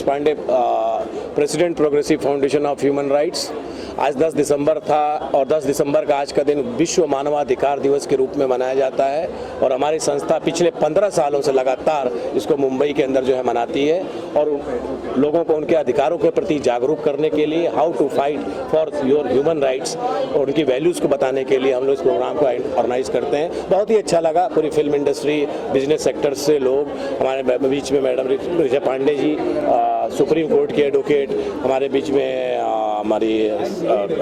Mukesh Pandey, president Progressive foundation of human Rights. आज 10 दिसंबर था और 10 दिसंबर का आज का दिन विश्व मानवाधिकार दिवस के रूप में मनाया जाता है और हमारी संस्था पिछले 15 सालों से लगातार इसको मुंबई के अंदर जो है मनाती है और लोगों को उनके अधिकारों के प्रति जागरूक करने के लिए, how to fight for your human rights और उनकी वैल्यूज़ को बताने के लिए हम लोग इस प्रोग्राम को ऑर्गेनाइज करते हैं। बहुत ही अच्छा लगा। पूरी फिल्म इंडस्ट्री, बिजनेस सेक्टर से लोग, हमारे बीच में madam Richa Pandey ji, supreme court के एडवोकेट, हमारे बीच में हमारी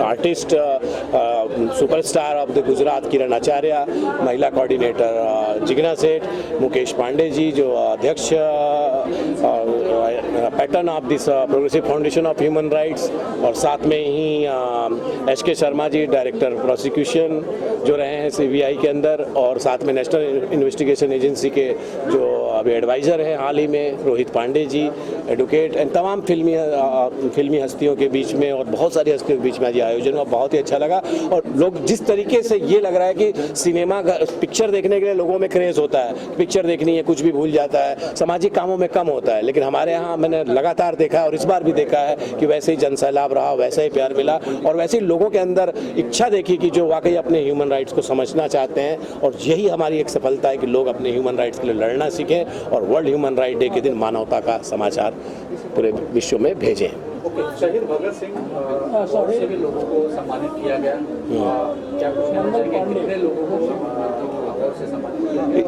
artist, superstar of the Gujarat Kiran Acharya, महिला कोऑर्डिनेटर जिग्ना सेठ, मुकेश पांडे जी जो अध्यक्ष patron of this progressive foundation of human rights, और साथ में ही एच के शर्मा जी डायरेक्टर प्रोसिक्यूशन जो रहे हैं सीबीआई के अंदर, और साथ में नेशनल इन्वेस्टिगेशन एजेंसी के जो अभी एडवाइज़र हैं हाल ही में रोहित पांडे जी एडवोकेट, एंड तमाम फिल्मी हस्तियों के बीच में और बहुत सारी हस्तियों के बीच में आज आयोजन हुआ। बहुत ही अच्छा लगा। और लोग जिस तरीके से ये लग रहा है कि सिनेमा पिक्चर देखने के लिए लोगों में क्रेज़ होता है, पिक्चर देखनी है, कुछ भी भूल जाता है, सामाजिक कामों में कम होता है, लेकिन हमारे यहाँ मैंने लगातार देखा और इस बार भी देखा है कि वैसे ही जनसैलाब रहा, वैसा ही प्यार मिला और वैसे ही लोगों के अंदर इच्छा देखी कि जो वाकई अपने ह्यूमन राइट्स को समझना चाहते हैं। और यही हमारी एक सफलता है कि लोग अपने ह्यूमन राइट्स के लिए लड़ना सीखें और वर्ल्ड ह्यूमन राइट डे के दिन मानवता का समाचार पूरे विश्व में भेजें। शहीद भगत सिंह से भी लोगों को सम्मानित किया गया, क्या कुछ कितने लोगों को से सम्मानित किया गया,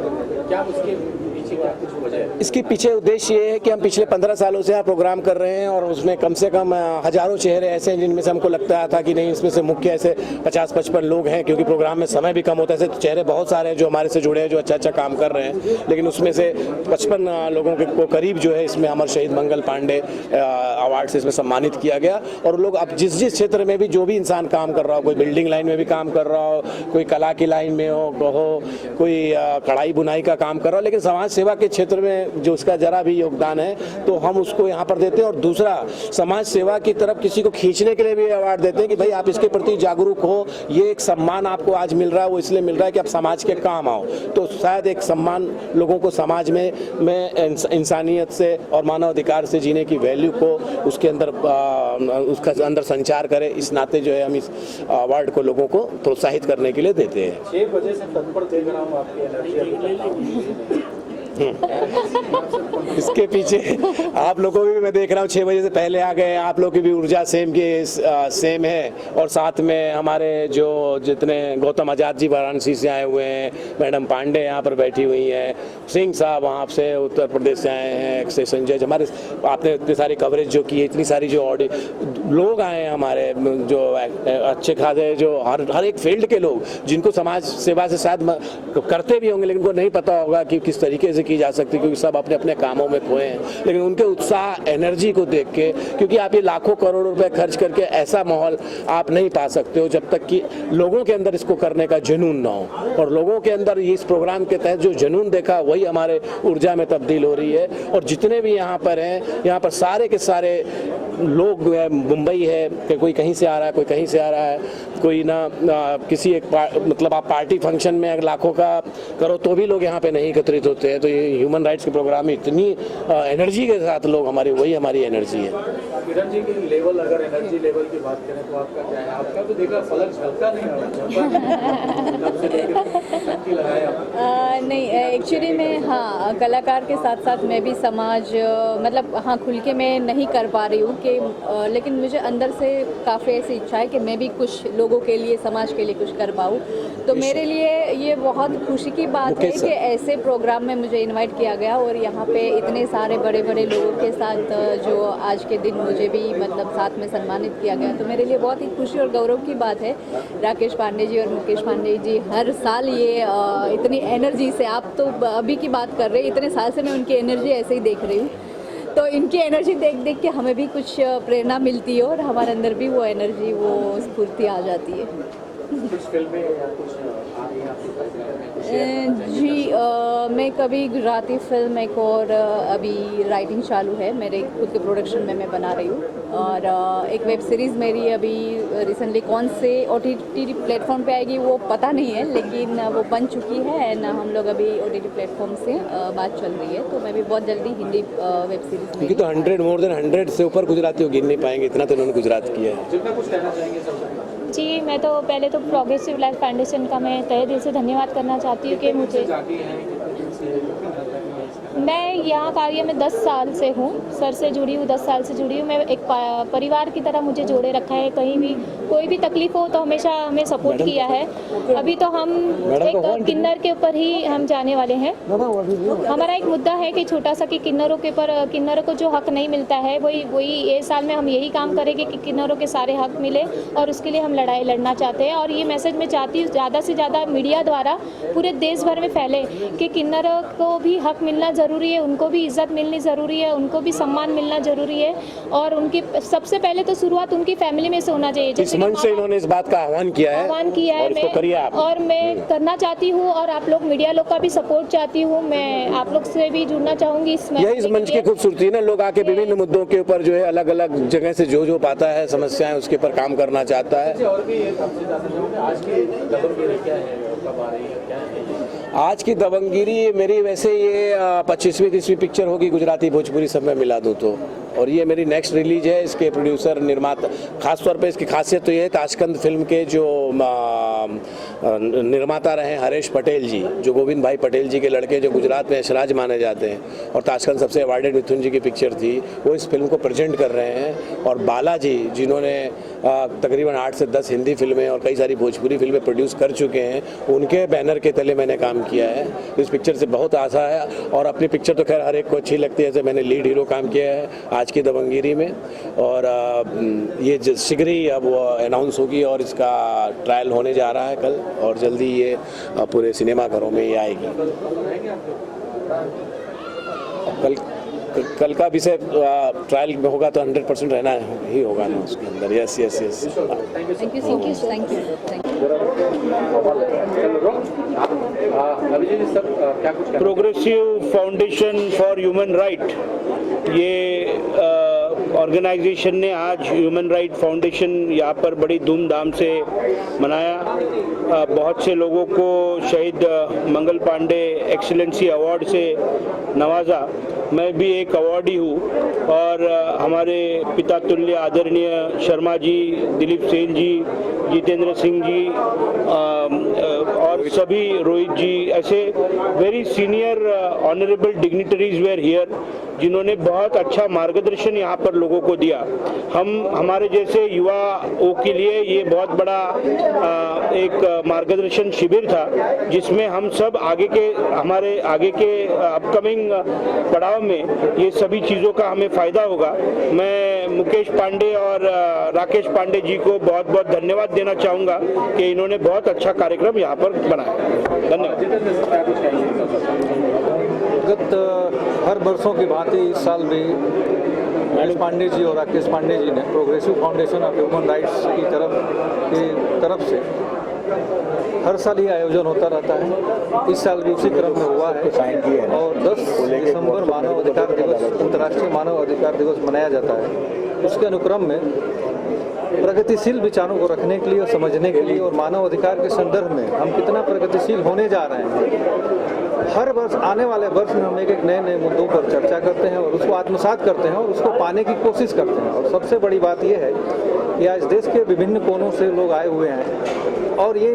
क्या उसके पीछे क्या कुछ वजह है? इसके पीछे उद्देश्य ये है कि हम पिछले 15 सालों से यहाँ प्रोग्राम कर रहे हैं और उसमें कम से कम हजारों चेहरे ऐसे हैं जिनमें से हमको लगता था कि नहीं, इसमें से मुख्य ऐसे 50-55 लोग हैं, क्योंकि प्रोग्राम में समय भी कम होता है। ऐसे चेहरे बहुत सारे हैं जो हमारे से जुड़े हैं, जो अच्छा काम कर रहे हैं, लेकिन उसमें से 55 लोगों को करीब जो है इसमें अमर शहीद मंगल पांडे अवार्ड से इसमें सम्मानित किया गया। और लोग अब जिस क्षेत्र में भी जो भी इंसान काम कर रहा हो, कोई बिल्डिंग लाइन में भी काम कर रहा हो, कोई कला की लाइन में हो, कोई कढ़ाई बुनाई का काम कर रहा हो, लेकिन समाज सेवा के क्षेत्र में जो उसका जरा भी योगदान है तो हम उसको यहाँ पर देते हैं। और दूसरा, समाज सेवा की तरफ किसी को खींचने के लिए भी अवार्ड देते हैं कि भाई आप इसके प्रति जागरूक हो, ये एक सम्मान आपको आज मिल रहा है, वो इसलिए मिल रहा है कि आप समाज के काम आओ। तो शायद एक सम्मान लोगों को समाज में इंसानियत से और मानवाधिकार से जीने की वैल्यू को उसके अंदर संचार करे। इस नाते जो है हम इस अवार्ड को लोगों को प्रोत्साहित करने के लिए देते हैं। 6 बजे से तत्पर देख रहा हूँ आपकी एनर्जी। इसके पीछे आप लोगों की भी मैं देख रहा हूँ 6 बजे से पहले आ गए, आप लोग की भी ऊर्जा सेम है। और साथ में हमारे जो जितने गौतम आजाद जी वाराणसी से आए हुए हैं, मैडम पांडे यहाँ पर बैठी हुई हैं, सिंह साहब वहाँ से उत्तर प्रदेश से आए हैं, से संजय, हमारे आपने इतनी सारी कवरेज जो की है, इतनी सारी जो लोग आए हैं हमारे जो अच्छे खासे जो हर एक फील्ड के लोग जिनको समाज सेवा से शायद करते भी होंगे लेकिन उनको नहीं पता होगा कि किस तरीके से की जा सकती, क्योंकि सब अपने अपने कामों में खोए हैं। लेकिन उनके उत्साह, एनर्जी को देख के, क्योंकि आप ये लाखों करोड़ों रुपए खर्च करके ऐसा माहौल आप नहीं पा सकते हो जब तक कि लोगों के अंदर इसको करने का जुनून ना हो। और लोगों के अंदर इस प्रोग्राम के तहत जो जुनून देखा वही हमारे ऊर्जा में तब्दील हो रही है। और जितने भी यहाँ पर हैं, यहाँ पर सारे के सारे लोग, मुंबई है कि कोई कहीं से आ रहा है, कोई कहीं से आ रहा है, कोई ना किसी एक मतलब आप पार्टी फंक्शन में अगर लाखों का करो तो भी लोग यहाँ पे नहीं एकत्रित होते हैं। तो ये ह्यूमन राइट्स के प्रोग्राम में इतनी एनर्जी के साथ लोग वही हमारी एनर्जी है। किरण जी की लेवल, अगर एनर्जी लेवल की बात करें तो आपका क्या है? आपका तो देखा फलक झलका नहीं नहीं, एक्चुअली मैं हाँ कलाकार के साथ साथ मैं भी समाज मतलब हाँ खुल के मैं नहीं कर पा रही हूँ कि लेकिन मुझे अंदर से काफ़ी ऐसी इच्छा है कि मैं भी कुछ लोगों के लिए, समाज के लिए कुछ कर पाऊँ। तो मेरे लिए ये बहुत खुशी की बात है कि ऐसे प्रोग्राम में मुझे इनवाइट किया गया और यहाँ पे इतने सारे बड़े बड़े लोगों के साथ जो आज के दिन मुझे भी मतलब साथ में सम्मानित किया गया। तो मेरे लिए बहुत ही खुशी और गौरव की बात है। राकेश पांडे जी और मुकेश पांडे जी हर साल ये इतनी एनर्जी से, आप तो अभी की बात कर रहे हैं, इतने साल से मैं उनकी एनर्जी ऐसे ही देख रही हूँ। तो इनकी एनर्जी देख देख के हमें भी कुछ प्रेरणा मिलती है और हमारे अंदर भी वो एनर्जी, वो स्फूर्ति आ जाती है। कुछ फिल्में या कुछ आ रही हैं आपकी pipeline में, कुछ share करना चाहेंगे? जी मैं कभी गुजराती फिल्म एक और अभी राइटिंग चालू है मेरे खुद के प्रोडक्शन में मैं बना रही हूँ और एक वेब सीरीज़ मेरी अभी रिसेंटली कौन से OTT प्लेटफॉर्म पे आएगी वो पता नहीं है लेकिन वो बन चुकी है एंड हम लोग अभी OTT प्लेटफॉर्म से बात चल रही है तो मैं भी बहुत जल्दी हिंदी वेब सीरीज़ क्योंकि तो 100 मोर देन 100 से ऊपर गुजराती गिन नहीं पाएंगे, इतना तो उन्होंने गुजरात किया है। जितना कुछ कहना चाहेंगे सबसे पहले? जी मैं तो पहले तो प्रोग्रेसिव लाइफ फाउंडेशन का मैं तहे दिल से धन्यवाद करना चाहती हूँ कि मुझे जाती हैं कितने दिन से मैं यहाँ कार्य में 10 साल से हूँ, सर से जुड़ी हूँ, 10 साल से जुड़ी हूँ। मैं एक परिवार की तरह मुझे जोड़े रखा है, कहीं भी कोई भी तकलीफ हो तो हमेशा हमें सपोर्ट किया है। अभी तो हम एक किन्नर के ऊपर ही हम जाने वाले हैं। हमारा एक मुद्दा है कि छोटा सा कि किन्नरों के ऊपर किन्नरों को जो हक नहीं मिलता है वही ये साल में हम यही काम करेंगे कि किन्नरों के सारे हक मिले और उसके लिए हम लड़ाई लड़ना चाहते हैं। और ये मैसेज मैं चाहती हूँ ज़्यादा से ज़्यादा मीडिया द्वारा पूरे देश भर में फैले कि किन्नरों को भी हक मिलना ज़रूरी है, उनको भी इज्जत मिलनी ज़रूरी है, उनको भी सम्मान मिलना ज़रूरी है और उनकी सबसे पहले तो शुरुआत उनकी फैमिली में से होना चाहिए। इस मंच से इन्होंने इस बात का आह्वान किया है और इसको करिए आप। और मैं करना चाहती हूँ और आप लोग मीडिया लोग का भी सपोर्ट चाहती हूँ। मैं आप लोग से भी जुड़ना चाहूँगी यही इस मंच की खूबसूरती है ना, लोग आके विभिन्न मुद्दों के ऊपर जो है अलग अलग जगह से जो पाता है समस्याएं उसके ऊपर काम करना चाहता है। और भी एक आपसे जानना चाहूँगा आज की दबंगगिरी क्या है, कब आ रही है, क्या है? आज की दबंगगिरी मेरी वैसे ये 25वीं 30वीं पिक्चर होगी गुजराती भोजपुरी सब में मिला दूँ तो, और ये मेरी नेक्स्ट रिलीज है। इसके प्रोड्यूसर निर्माता खास तौर पे इसकी खासियत तो ये है ताशकंद फिल्म के जो निर्माता रहे हरेश पटेल जी, जो गोविंद भाई पटेल जी के लड़के जो गुजरात में ऐशराज माने जाते हैं और ताशकंद सबसे अवार्डेड मिथुन जी की पिक्चर थी, वो इस फिल्म को प्रेजेंट कर रहे हैं। और बालाजी जिन्होंने तकरीबन 8 से 10 हिंदी फिल्में और कई सारी भोजपुरी फिल्में प्रोड्यूस कर चुके हैं, उनके बैनर के तले मैंने काम किया है। इस पिक्चर से बहुत आशा है और अपनी पिक्चर तो खैर हर एक को अच्छी लगती है, जैसे मैंने लीड हीरो काम किया है आज की दबंगगिरी में और ये शीघ्र ही अब अनाउंस होगी और इसका ट्रायल होने जा रहा है कल और जल्दी ये पूरे सिनेमाघरों में ये आएगी। कल का विषय ट्रायल में होगा तो 100% रहना ही होगा ना उसके अंदर। Yes yes yes, thank you so much, thank you. Abhijit सब क्या कुछ Progressive Foundation for Human Right, ये ऑर्गेनाइजेशन ने आज ह्यूमन राइट फाउंडेशन यहाँ पर बड़ी धूमधाम से मनाया। बहुत से लोगों को शहीद मंगल पांडे एक्सीलेंसी अवार्ड से नवाजा। मैं भी एक अवार्डी हूँ और हमारे पिता तुल्य आदरणीय शर्मा जी, दिलीप सेन जी, जितेंद्र सिंह जी और सभी रोहित जी, ऐसे very senior honourable dignitaries were here जिन्होंने बहुत अच्छा मार्गदर्शन यहाँ पर लोगों को दिया। हमारे जैसे युवाओं के लिए ये बहुत बड़ा एक मार्गदर्शन शिविर था जिसमें हम सब हमारे आगे के अपकमिंग पड़ाव में ये सभी चीज़ों का हमें फ़ायदा होगा। मैं मुकेश पांडे और राकेश पांडे जी को बहुत बहुत धन्यवाद देना चाहूँगा कि इन्होंने बहुत अच्छा कार्यक्रम यहाँ पर बनाया। धन्यवाद। गत हर वर्षों की भांति इस साल भी मुकेश पांडे जी और राकेश पांडे जी ने progressive foundation of human rights की तरफ से हर साल ये आयोजन होता रहता है। इस साल भी उसी क्रम में हुआ है और 10 दिसंबर मानव अधिकार दिवस, अंतर्राष्ट्रीय मानव अधिकार दिवस मनाया जाता है। उसके अनुक्रम में प्रगतिशील विचारों को रखने के लिए और समझने के लिए और मानव अधिकार के संदर्भ में हम कितना प्रगतिशील होने जा रहे हैं, हर वर्ष आने वाले वर्ष में हम एक नए मुद्दों पर चर्चा करते हैं और उसको आत्मसात करते हैं और उसको पाने की कोशिश करते हैं। और सबसे बड़ी बात यह है कि आज देश के विभिन्न कोनों से लोग आए हुए हैं और ये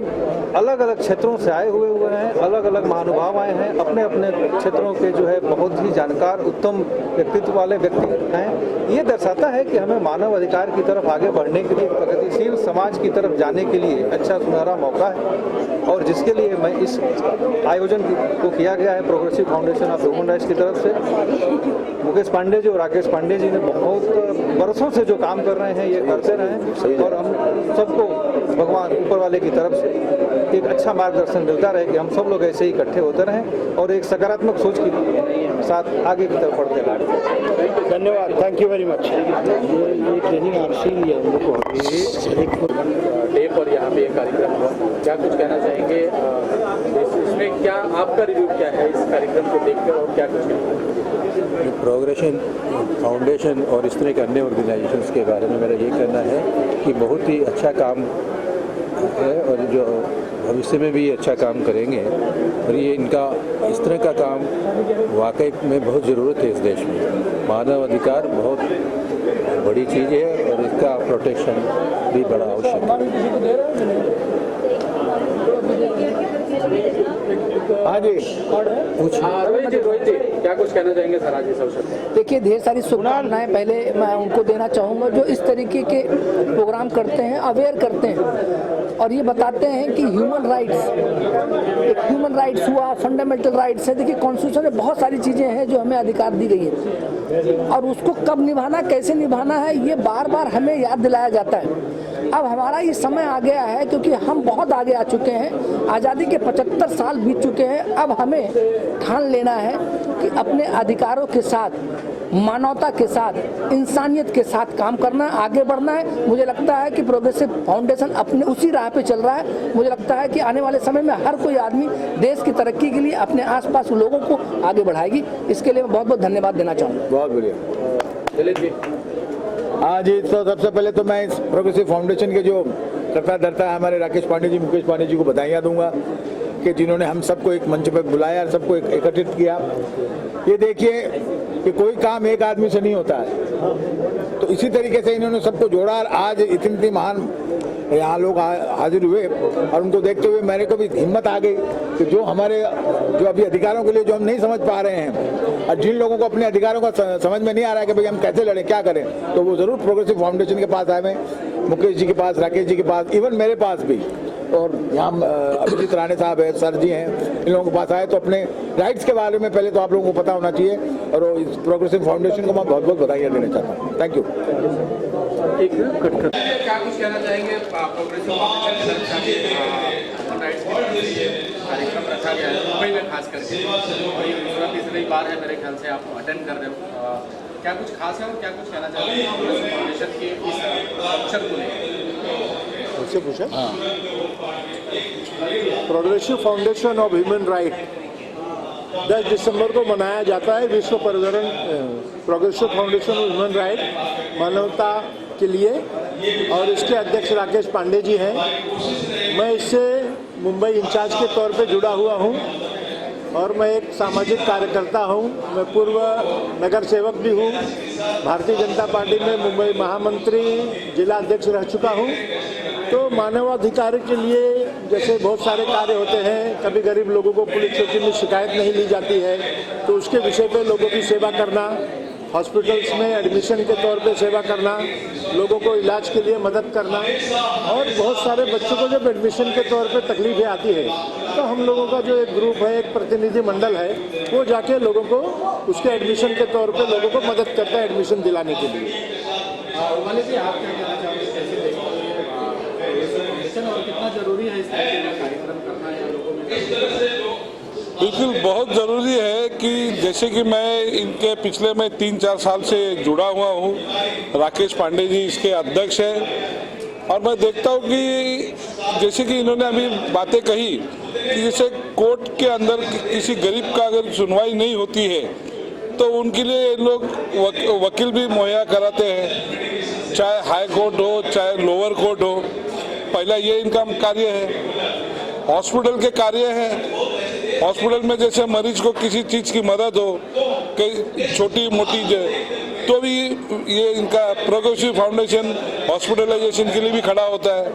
अलग अलग क्षेत्रों से आए हुए हैं, अलग अलग महानुभाव आए हैं, अपने अपने क्षेत्रों के जो है बहुत ही जानकार उत्तम व्यक्तित्व वाले व्यक्ति हैं। ये दर्शाता है कि हमें मानव अधिकार की तरफ आगे बढ़ने के लिए, प्रगतिशील समाज की तरफ जाने के लिए अच्छा सुनहरा मौका है और जिसके लिए मैं इस आयोजन को किया गया है progressive foundation of human rights की तरफ से। मुकेश पांडे जी और राकेश पांडे जी ने बहुत बरसों से जो काम कर रहे हैं ये करते रहें और हम सबको भगवान ऊपर वाले की तरफ से एक अच्छा मार्गदर्शन मिलता रहे कि हम सब लोग ऐसे ही इकट्ठे होते रहें और एक सकारात्मक सोच के साथ आगे की तरफ बढ़ते रहें। धन्यवाद, थैंक यू वेरी मच। ये ट्रेनिंग आपसे ही है, हम लोग डे पर यहाँ पे एक कार्यक्रम हुआ, क्या कुछ कहना चाहेंगे? इसमें क्या आपका रिव्यू क्या है इस कार्यक्रम को देखकर और क्या कुछ कहना? प्रोग्रेशन फाउंडेशन और इस तरह के अन्य ऑर्गेनाइजेशंस के बारे में मेरा ये कहना है कि बहुत ही अच्छा काम है और जो भविष्य में भी अच्छा काम करेंगे और ये इनका इस तरह का काम वाकई में बहुत ज़रूरत है इस देश में। मानव अधिकार बहुत बड़ी चीज़ है और इसका प्रोटेक्शन भी बड़ा आवश्यक है। हाँ जी, रोहित जी क्या कुछ कहना चाहेंगे सर आज इस अवसर पर? देखिए, ढेर सारी शुभकामनाएं पहले मैं उनको देना चाहूँगा जो इस तरीके के प्रोग्राम करते हैं, अवेयर करते हैं और ये बताते हैं कि ह्यूमन राइट्स हुआ, फंडामेंटल राइट्स है। देखिए, कॉन्स्टिट्यूशन में बहुत सारी चीज़ें हैं जो हमें अधिकार दी गई है और उसको कब निभाना, कैसे निभाना है, ये बार बार हमें याद दिलाया जाता है। अब हमारा ये समय आ गया है क्योंकि हम बहुत आगे आ चुके हैं, आज़ादी के 75 साल बीत चुके हैं। अब हमें ठान लेना है कि अपने अधिकारों के साथ, मानवता के साथ, इंसानियत के साथ काम करना है, आगे बढ़ना है। मुझे लगता है कि प्रोग्रेसिव फाउंडेशन अपने उसी राह पे चल रहा है। मुझे लगता है कि आने वाले समय में हर कोई आदमी देश की तरक्की के लिए अपने आसपास लोगों को आगे बढ़ाएगी। इसके लिए मैं बहुत बहुत धन्यवाद देना चाहूँगा। बहुत बढ़िया। हाँ जी, तो सबसे पहले तो मैं इस प्रोग्रेसिव फाउंडेशन के जो करता धरता है हमारे राकेश पांडे जी, मुकेश पांडे जी को बधाइयाँ दूंगा कि जिन्होंने हम सबको एक मंच पर बुलाया, सबको एकत्रित किया। ये देखिए कि कोई काम एक आदमी से नहीं होता है, तो इसी तरीके से इन्होंने सबको जोड़ा और आज इतनी महान यहाँ लोग हाजिर हुए और उनको देखते हुए मेरे को भी हिम्मत आ गई कि जो अभी अधिकारों के लिए जो हम नहीं समझ पा रहे हैं और जिन लोगों को अपने अधिकारों का समझ में नहीं आ रहा है कि भाई हम कैसे लड़ें, क्या करें, तो वो ज़रूर प्रोग्रेसिव फाउंडेशन के पास आए हैं, मुकेश जी के पास, राकेश जी के पास, इवन मेरे पास भी, और यहाँ अभिजीत राणे साहब है, सर जी हैं, इन लोगों के पास आए तो अपने राइट्स के बारे में पहले तो आप लोगों को पता होना चाहिए और इस प्रोग्रेसिव फाउंडेशन को मैं बहुत बहुत बधाइयाँ देना चाहता हूँ। Thank you. क्या कुछ कहना चाहेंगे? प्रोग्रेसिव कार्यक्रम रखा गया है मुंबई में, खास करके दूसरा तीसरी बार है मेरे ख्याल से आप अटेंड कर रहे हो, क्या कुछ खास है और क्या कुछ कहना चाहेंगे फाउंडेशन के इस अवसर को लेकर? उससे पूछा। Progressive foundation of human right 10 दिसंबर को मनाया जाता है विश्व पर्यावरण। Progressive foundation of human right मानवता के लिए, और इसके अध्यक्ष राकेश पांडे जी हैं। मैं इससे मुंबई इंचार्ज के तौर पे जुड़ा हुआ हूं और मैं एक सामाजिक कार्यकर्ता हूं। मैं पूर्व नगर सेवक भी हूं, भारतीय जनता पार्टी में मुंबई महामंत्री, जिला अध्यक्ष रह चुका हूं। तो मानवाधिकार के लिए जैसे बहुत सारे कार्य होते हैं, कभी गरीब लोगों को पुलिस चौकी में शिकायत नहीं ली जाती है, तो उसके विषय पे लोगों की सेवा करना, हॉस्पिटल्स में एडमिशन के तौर पे सेवा करना, लोगों को इलाज के लिए मदद करना, और बहुत सारे बच्चों को जब एडमिशन के तौर पे तकलीफें आती है तो हम लोगों का जो एक ग्रुप है, एक प्रतिनिधि मंडल है, वो जाके लोगों को उसके एडमिशन के तौर पे लोगों को मदद करता है एडमिशन दिलाने के लिए। जी, आप क्या कहना चाहोगे, कैसे देखते हैं और कितना जरूरी है इस तरह का कार्यक्रम करना या लोगों में? बिल्कुल बहुत ज़रूरी है कि जैसे कि मैं इनके पिछले में 3-4 साल से जुड़ा हुआ हूँ, राकेश पांडे जी इसके अध्यक्ष हैं, और मैं देखता हूँ कि जैसे कि इन्होंने अभी बातें कही कि जैसे कोर्ट के अंदर किसी गरीब का अगर सुनवाई नहीं होती है तो उनके लिए इन लोग वकील भी मुहैया कराते हैं, चाहे हाई कोर्ट हो चाहे लोअर कोर्ट हो। पहला ये इनका कार्य है। हॉस्पिटल के कार्य है, हॉस्पिटल में जैसे मरीज को किसी चीज़ की मदद हो, कई छोटी मोटी तो भी ये इनका प्रोग्रेसिव फाउंडेशन हॉस्पिटलाइजेशन के लिए भी खड़ा होता है।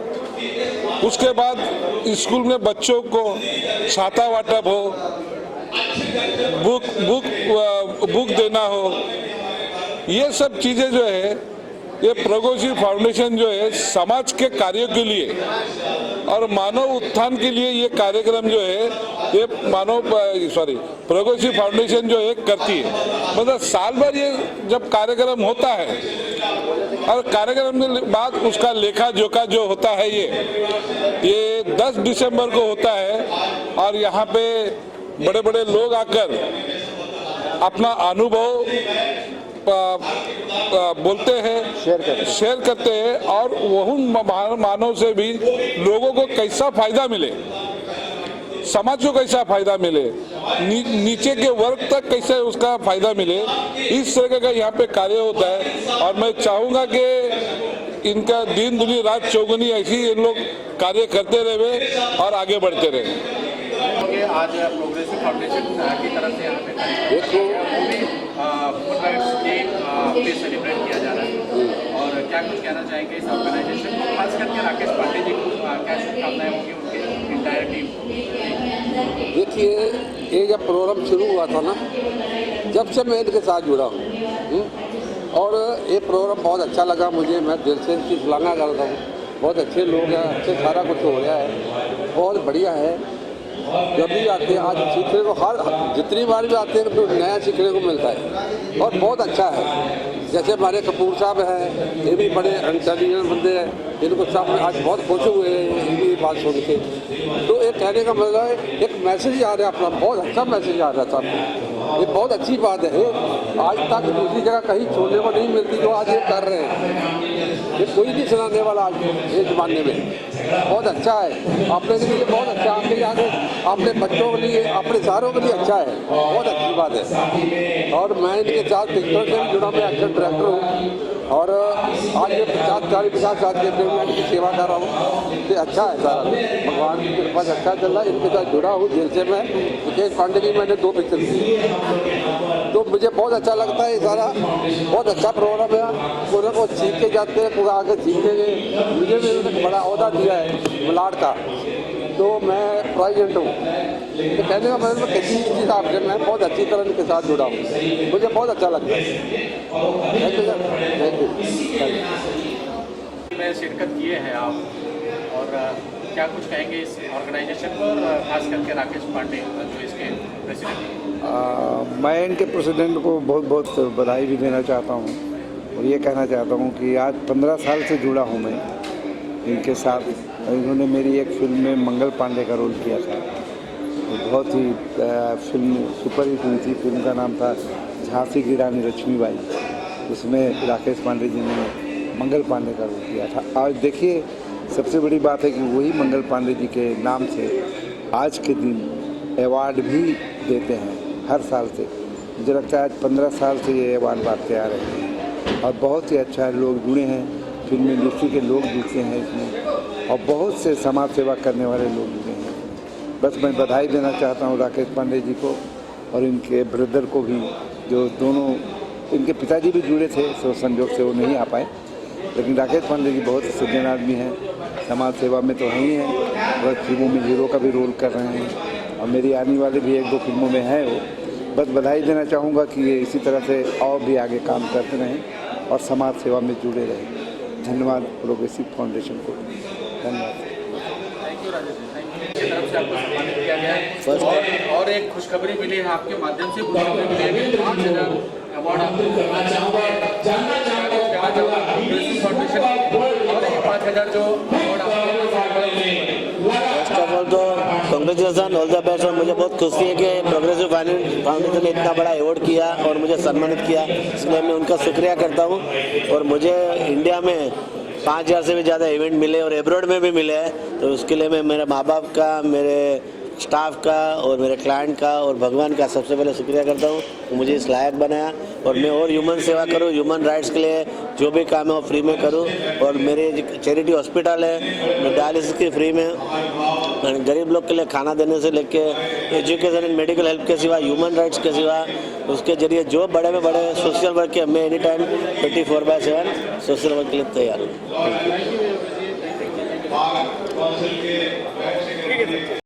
उसके बाद स्कूल में बच्चों को छाता वाटप हो, बुक देना हो, ये सब चीज़ें जो है ये प्रोग्रेसिव फाउंडेशन जो है समाज के कार्यों के लिए और मानव उत्थान के लिए ये कार्यक्रम जो है ये प्रोग्रेसिव फाउंडेशन जो एक करती है, मतलब साल भर ये जब कार्यक्रम होता है और कार्यक्रम के बाद उसका लेखा जोखा जो होता है ये 10 दिसंबर को होता है और यहाँ पे बड़े बड़े लोग आकर अपना अनुभव बोलते हैं, शेयर करते हैं और वह मानव से भी लोगों को कैसा फायदा मिले, समाज को कैसा फायदा मिले, नीचे के वर्ग तक कैसे उसका फायदा मिले, इस तरह का यहाँ पे कार्य होता है। और मैं चाहूँगा कि इनका दिन दुनी रात चौगुनी ऐसी इन लोग कार्य करते रहे और आगे बढ़ते रहे। आज प्रोग्रेसिव फाउंडेशन की तरफ से यहाँ पे डे सेलिब्रेट किया जा रहा है और क्या कुछ कहना चाहेंगे इस ऑर्गेनाइजेशन को, खास करके राकेश पांडे जी को क्या शुभकामनाएं होंगी उनके इंटायर टीम को? देखिए, ये जब प्रोग्राम शुरू हुआ था ना, जब से मैं इनके साथ जुड़ा हूँ और ये प्रोग्राम बहुत अच्छा लगा मुझे। मैं दिल से इसकी सराहना करता हूँ। बहुत अच्छे लोग हैं, अच्छे सारा कुछ हो रहा है, बहुत बढ़िया है। जब भी आते हैं आज सीखने को, हर जितनी बार भी आते हैं तो नया सीखने को मिलता है और बहुत अच्छा है। जैसे हमारे कपूर साहब हैं, ये भी बड़े इंटेलिजेंट बंदे हैं, इनको सब आज बहुत खुश हुए हैं ये बात सुन के। तो ये कहने का मतलब है एक मैसेज आ रहा है अपना, बहुत अच्छा मैसेज आ रहा था, ये बहुत अच्छी बात है। आज तक दूसरी जगह कहीं छोड़ने को नहीं मिलती जो आज ये कर रहे हैं, ये कोई नहीं सुनाने वाला आज इस ज़माने में। बहुत अच्छा है, अपने लिए बहुत अच्छा, आपके आगे अपने बच्चों के लिए, अपने सारों के लिए अच्छा है, बहुत अच्छी बात है। और मैं इनके साथ पिक्चर से भी जुड़ा, मैं एक्टर डायरेक्टर हूँ और आज ये 50 साल के मैं इनकी सेवा कर रहा हूँ। तो अच्छा है सारा, भगवान की कृपा से अच्छा चल रहा है। इनके साथ जुड़ा हूँ दिल से मैं। मुकेश पांडे की मैंने 2 पिक्चर की, तो मुझे बहुत अच्छा लगता है। ये सारा बहुत अच्छा प्रोग्राम है, पूरे को सीख के जाते हैं, पूरा आगे सीखेंगे। मुझे भी उन्होंने बड़ा अहदा दिया है मलाड का, तो मैं प्रेसिडेंट हूँ। तो कहने का मतलब किसी हिसाब से मैं बहुत अच्छी तरह इनके साथ जुड़ा हूँ, मुझे बहुत अच्छा लगता है। Thank you sir, thank you. में शिरकत किए हैं आप, और क्या कुछ कहेंगे इस ऑर्गेनाइजेशन को और खास करके राकेश पांडे जो इसके प्रेसिडेंट? मैं इनके प्रेसिडेंट को बहुत बहुत बधाई भी देना चाहता हूँ और ये कहना चाहता हूँ कि आज 15 साल से जुड़ा हूँ मैं इनके साथ। इन्होंने मेरी एक फिल्म में मंगल पांडे का रोल किया था, तो बहुत ही फिल्म सुपर हिट हुई थी। फिल्म का नाम था झांसी की रानी लक्ष्मीबाई। उसमें राकेश पांडे जी ने मंगल पांडे का रोल किया था। आज देखिए, सबसे बड़ी बात है कि वही मंगल पांडे जी के नाम से आज के दिन अवार्ड भी देते हैं हर साल से। मुझे लगता है आज 15 साल से ये अवार्ड बांटते आ रहे हैं और बहुत ही अच्छा लोग जुड़े हैं, फिल्म इंडस्ट्री के लोग जुड़ते हैं इसमें और बहुत से समाज सेवा करने वाले लोग जुड़े हैं। बस मैं बधाई देना चाहता हूँ राकेश पांडे जी को और इनके ब्रदर को भी, जो दोनों, इनके पिताजी भी जुड़े थे, सो संजोग से वो नहीं आ पाए। लेकिन राकेश पांडे जी बहुत सज्जन आदमी हैं, समाज सेवा में तो हैं ही हैं और फिल्मों में हीरो का भी रोल कर रहे हैं और मेरी आने वाले भी 1-2 फिल्मों में हैं वो। बस बधाई देना चाहूँगा कि ये इसी तरह से और भी आगे काम करते रहें और समाज सेवा में जुड़े रहें। धन्यवाद प्रोग्रेसिव फाउंडेशन को, धन्यवाद। की तरफ से आपको सम्मानित किया गया है और एक खुशखबरी मिली है आपके माध्यम से, खुशखबरी मिली है 5000 अवार्ड आपको फाउंडेशन और ये 5000 जो अवार्ड फर्स्ट ऑफ ऑल तो कांग्रेचुलेसन, ऑल द बेस्ट। और मुझे बहुत खुशी है कि प्रोग्रेसिव फाउंडेशन ने इतना बड़ा अवार्ड किया और मुझे सम्मानित किया, इसलिए मैं उनका शुक्रिया करता हूँ। और मुझे इंडिया में 5000 से भी ज़्यादा इवेंट मिले और एब्रॉड में भी मिले हैं, तो उसके लिए मैं मेरे माँ बाप का, मेरे स्टाफ का और मेरे क्लाइंट का और भगवान का सबसे पहले शुक्रिया करता हूँ कि मुझे इस लायक बनाया और मैं और ह्यूमन सेवा करूँ, ह्यूमन राइट्स के लिए जो भी काम है वो फ्री में करूँ। और मेरे चैरिटी हॉस्पिटल है, मैं डायलिसिस की फ्री में, गरीब लोग के लिए खाना देने से लेके एजुकेशन एंड मेडिकल हेल्प के सिवा, ह्यूमन राइट्स के सिवा, उसके जरिए जो बड़े में बड़े सोशल वर्क के, मैं एनी टाइम 24/7 सोशल वर्क के लिए तैयार हूँ।